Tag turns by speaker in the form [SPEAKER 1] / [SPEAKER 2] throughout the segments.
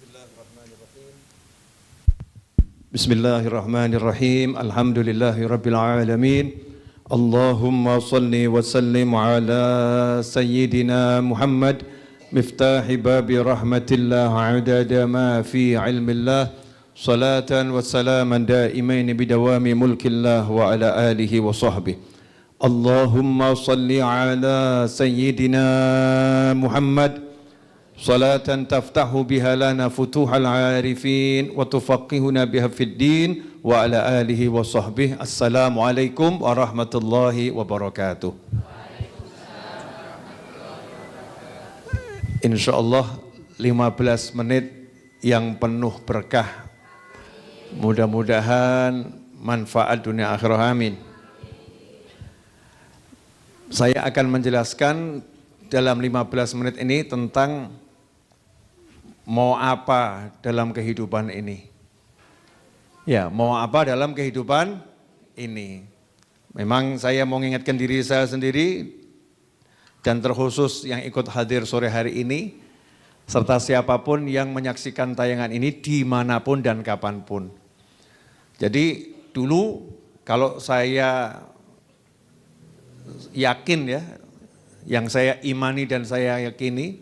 [SPEAKER 1] Bismillahirrahmanirrahim. Bismillahirrahmanirrahim. Alhamdulillahirabbil alamin. Allahumma salli wa sallim ala sayyidina Muhammad miftahi babi rahmatillah adada ma fi ilmillah salatan wa salaman daimain bidawami mulkillah wa ala alihi wa sahbihi. Allahumma salli ala sayyidina Muhammad salatan taftahu biha lana futuhal arifin wa tufaqihuna biha fid din wa ala alihi wa sahbihi. Assalamualaikum warahmatullahi wabarakatuh. Insyaallah 15 menit yang penuh berkah. Mudah-mudahan manfaat dunia akhirah, amin. Saya akan menjelaskan dalam 15 menit ini tentang mau apa dalam kehidupan ini. Ya, mau apa dalam kehidupan ini. Memang saya mau mengingatkan diri saya sendiri dan terkhusus yang ikut hadir sore hari ini, serta siapapun yang menyaksikan tayangan ini dimanapun dan kapanpun. Jadi dulu kalau saya yakin ya, yang saya imani dan saya yakini,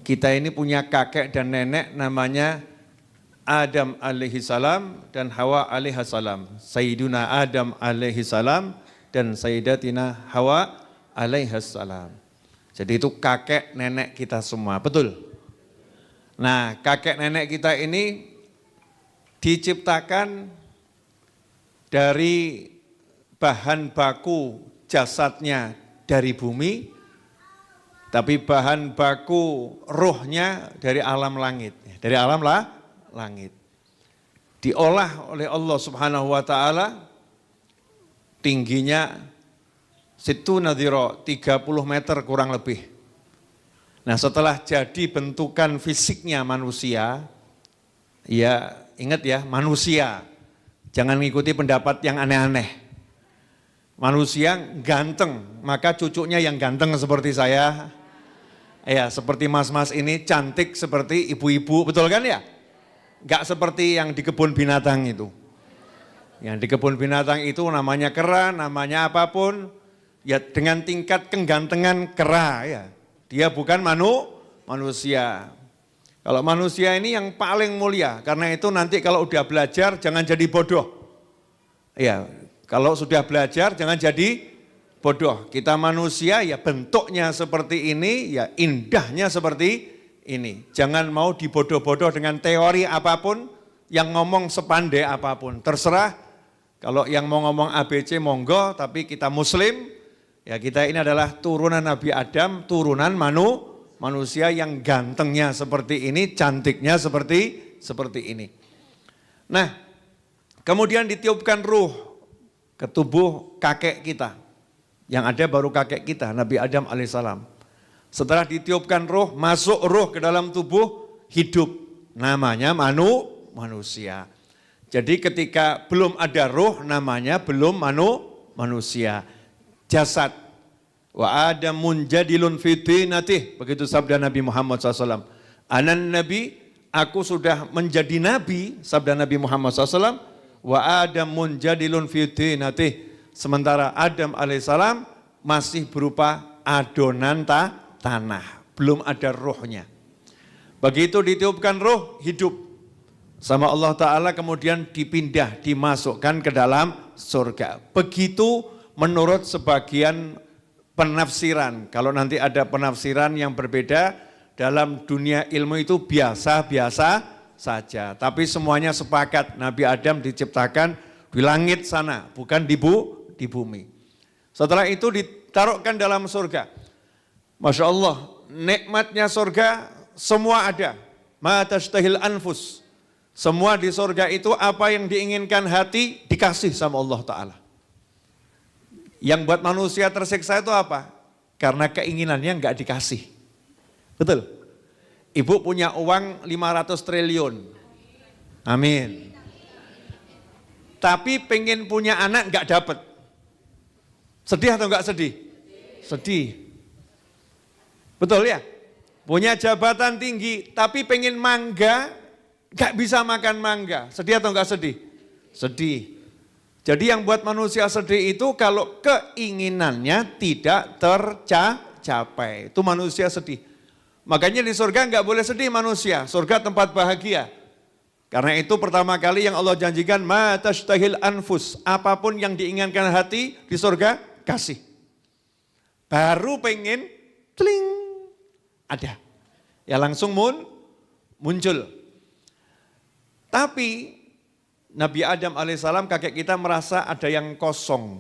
[SPEAKER 1] kita ini punya kakek dan nenek namanya Adam alaihi salam dan Hawa alaihi salam. Sayyiduna Adam alaihi salam dan Sayyidatina Hawa alaihi salam. Jadi itu kakek nenek kita semua, betul? Nah, kakek nenek kita ini diciptakan dari bahan baku jasadnya dari bumi, tapi bahan baku rohnya dari alam langit. Dari alam langit. Diolah oleh Allah Subhanahu wa ta'ala, tingginya situ nadhiro 30 meter kurang lebih. Nah, setelah jadi bentukan fisiknya manusia, ya ingat ya, manusia. Jangan mengikuti pendapat yang aneh-aneh. Manusia ganteng, maka cucunya yang ganteng seperti saya. Ya, seperti mas-mas ini cantik seperti ibu-ibu, betul kan ya? Enggak seperti yang di kebun binatang itu. Yang di kebun binatang itu namanya kera, namanya apapun, ya dengan tingkat kegantengan kera ya. Dia bukan manusia. Kalau manusia ini yang paling mulia, karena itu nanti kalau udah belajar jangan jadi bodoh. Ya, kalau sudah belajar jangan jadi bodoh. Kita manusia ya bentuknya seperti ini, ya indahnya seperti ini. Jangan mau dibodoh-bodoh dengan teori apapun, yang ngomong sepandai apapun. Terserah, kalau yang mau ngomong ABC monggo, tapi kita muslim, ya kita ini adalah turunan Nabi Adam, turunan manusia yang gantengnya seperti ini, cantiknya seperti ini. Nah, kemudian ditiupkan ruh ke tubuh kakek kita. Yang ada baru kakek kita, Nabi Adam alaihissalam. Setelah ditiupkan roh, masuk roh ke dalam tubuh, hidup. Namanya manusia. Jadi ketika belum ada roh, namanya belum manusia. Jasad. Wa adamun jadilun fitinatih. Begitu sabda Nabi Muhammad SAW. Anan Nabi, aku sudah menjadi Nabi, sabda Nabi Muhammad SAW. Wa adamun jadilun fitinatih. Sementara Adam alaihissalam masih berupa adonan tanah, belum ada rohnya. Begitu ditiupkan roh, hidup. Sama Allah Ta'ala kemudian dipindah, dimasukkan ke dalam surga. Begitu menurut sebagian penafsiran. Kalau nanti ada penafsiran yang berbeda, dalam dunia ilmu itu biasa-biasa saja. Tapi semuanya sepakat, Nabi Adam diciptakan di langit sana, bukan di bumi. Setelah itu ditaruhkan dalam surga. Masya Allah, nikmatnya surga semua ada. Ma tashtahil anfus. Semua di surga itu apa yang diinginkan hati dikasih sama Allah Ta'ala. Yang buat manusia tersiksa itu apa? Karena keinginannya enggak dikasih. Betul? Ibu punya uang 500 triliun. Amin. Tapi pengen punya anak enggak dapat. Sedih atau enggak sedih? Sedih. Betul ya? Punya jabatan tinggi, tapi pengen mangga, Gak bisa makan mangga. Sedih atau gak sedih? Sedih. Jadi yang buat manusia sedih itu kalau keinginannya tidak tercapai. Itu manusia sedih. Makanya di surga gak boleh sedih manusia. Surga tempat bahagia. Karena itu pertama kali yang Allah janjikan, ma tashtahil anfus. Apapun yang diinginkan hati di surga, kasih. Baru pengen, tling, ada. Ya langsung muncul. Tapi Nabi Adam alaihissalam kakek kita merasa ada yang kosong.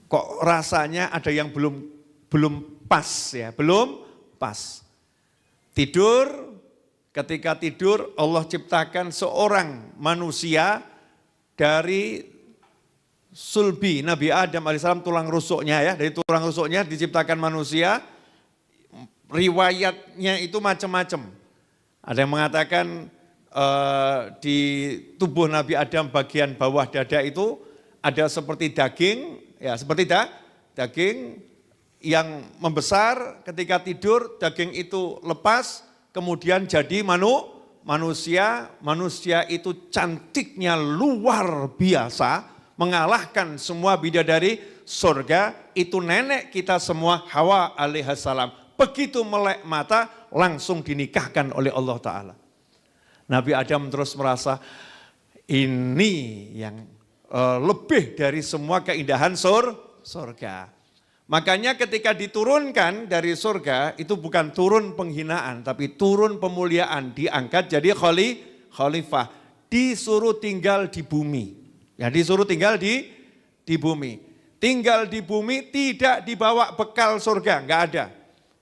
[SPEAKER 1] Kok rasanya ada yang belum pas ya, belum pas. Tidur, ketika tidur Allah ciptakan seorang manusia dari sulbi Nabi Adam alaihissalam, tulang rusuknya ya, dari tulang rusuknya diciptakan manusia. Riwayatnya itu macam-macam. Ada yang mengatakan di tubuh Nabi Adam bagian bawah dada itu ada seperti daging, ya seperti daging yang membesar. Ketika tidur daging itu lepas, kemudian jadi manusia. Manusia itu cantiknya luar biasa, mengalahkan semua bidadari surga. Itu nenek kita semua, Hawa alaihissalam. Begitu melek mata langsung dinikahkan oleh Allah Ta'ala. Nabi Adam terus merasa ini yang lebih dari semua keindahan surga. Makanya ketika diturunkan dari surga itu bukan turun penghinaan tapi turun pemuliaan. Diangkat jadi khalifah. Disuruh tinggal di bumi. Ya disuruh tinggal di bumi. Tinggal di bumi tidak dibawa bekal surga, enggak ada.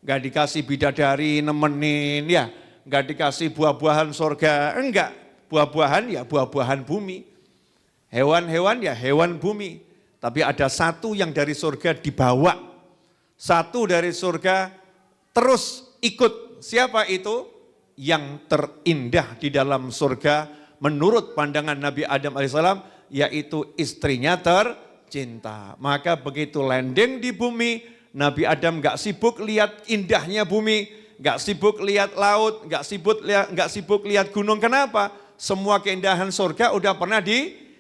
[SPEAKER 1] Enggak dikasih bidadari nemenin ya. Enggak dikasih buah-buahan surga, enggak. Buah-buahan ya buah-buahan bumi. Hewan-hewan ya hewan bumi. Tapi ada satu yang dari surga dibawa. Satu dari surga terus ikut. Siapa itu? Yang terindah di dalam surga menurut pandangan Nabi Adam alaihissalam, yaitu istrinya tercinta. Maka begitu landing di bumi, Nabi Adam enggak sibuk lihat indahnya bumi. Enggak sibuk lihat laut, enggak sibuk lihat gunung. Kenapa? Semua keindahan surga udah pernah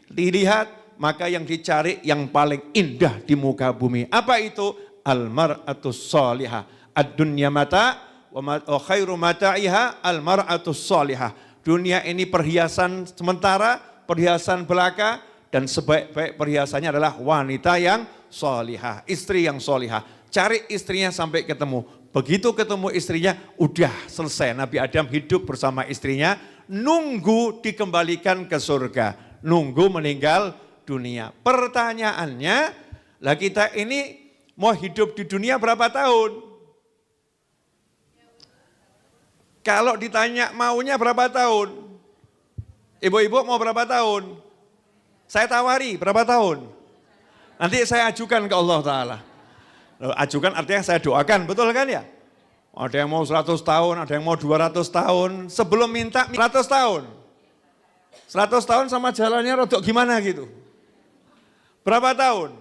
[SPEAKER 1] dilihat, maka yang dicari yang paling indah di muka bumi. Apa itu? Al-mar'atus salihah. Ad-dunya mata wa khairu mata'iha al-mar'atus salihah. Dunia ini perhiasan sementara, perhiasan belaka, dan sebaik-baik perhiasannya adalah wanita yang salihah, istri yang salihah. Cari istrinya sampai ketemu. Begitu ketemu istrinya, udah selesai. Nabi Adam hidup bersama istrinya, nunggu dikembalikan ke surga, nunggu meninggal dunia. Pertanyaannya, lah kita ini mau hidup di dunia berapa tahun? Kalau ditanya maunya berapa tahun? Ibu-ibu mau berapa tahun? Saya tawari berapa tahun? Nanti saya ajukan ke Allah Ta'ala. Ajukan artinya saya doakan, betul kan ya? Ada yang mau 100 tahun, ada yang mau 200 tahun. Sebelum minta 100 tahun. 100 tahun sama jalannya rodok gimana gitu. Berapa tahun?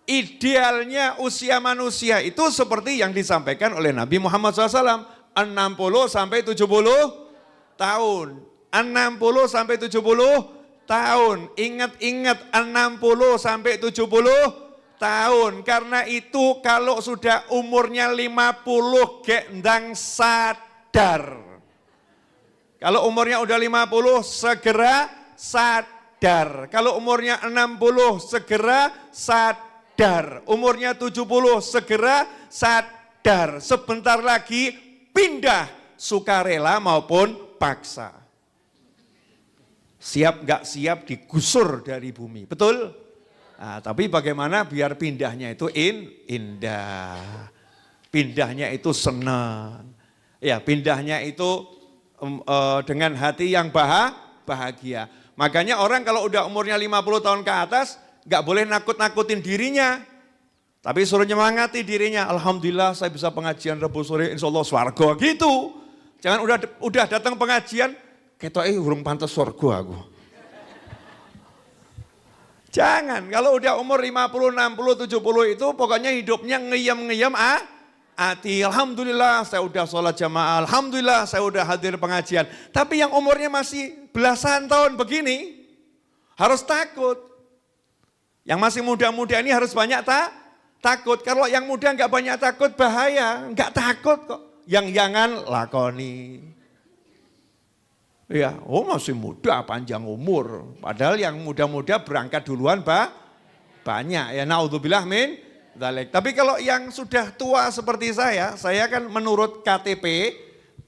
[SPEAKER 1] Idealnya usia manusia itu seperti yang disampaikan oleh Nabi Muhammad SAW. 60 sampai 70 tahun. 60 sampai 70 tahun. Ingat-ingat 60 sampai 70 tahun. Karena itu kalau sudah umurnya 50 gendang sadar. Kalau umurnya udah 50 segera sadar. Kalau umurnya 60 segera sadar. Umurnya 70 segera sadar. Sebentar lagi pindah sukarela maupun paksa. Siap gak siap digusur dari bumi. Betul? Nah, tapi bagaimana biar pindahnya itu indah, pindahnya itu senang, ya pindahnya itu dengan hati yang bahagia. Makanya orang kalau udah umurnya 50 tahun ke atas, gak boleh nakut-nakutin dirinya, tapi suruh nyemangati dirinya. Alhamdulillah saya bisa pengajian Rabu sore, insya Allah swarga gitu. Jangan udah datang pengajian, ketoknya urung pantas swarga aku. Jangan, kalau udah umur 50, 60, 70 itu pokoknya hidupnya ngeyem-ngeyem Ati, alhamdulillah saya udah sholat jamaah, alhamdulillah saya udah hadir pengajian. Tapi yang umurnya masih belasan tahun begini, harus takut. Yang masih muda-muda ini harus banyak takut. Kalau yang muda nggak banyak takut bahaya, nggak takut kok. Yang jangan lakoni. Ya, oh masih muda, panjang umur. Padahal yang muda-muda berangkat duluan banyak. Ya naudzubillah min dzalik. Tapi kalau yang sudah tua seperti saya kan menurut KTP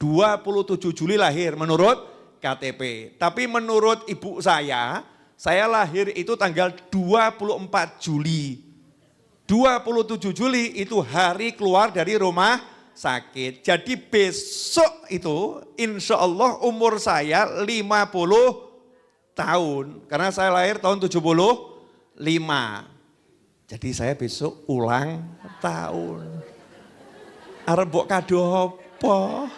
[SPEAKER 1] 27 Juli lahir menurut KTP. Tapi menurut ibu saya lahir itu tanggal 24 Juli. 27 Juli itu hari keluar dari rumah sakit. Jadi besok itu insya Allah umur saya 50 tahun. Karena saya lahir tahun 75. Jadi saya besok ulang tahun. Arep mbok kado apa?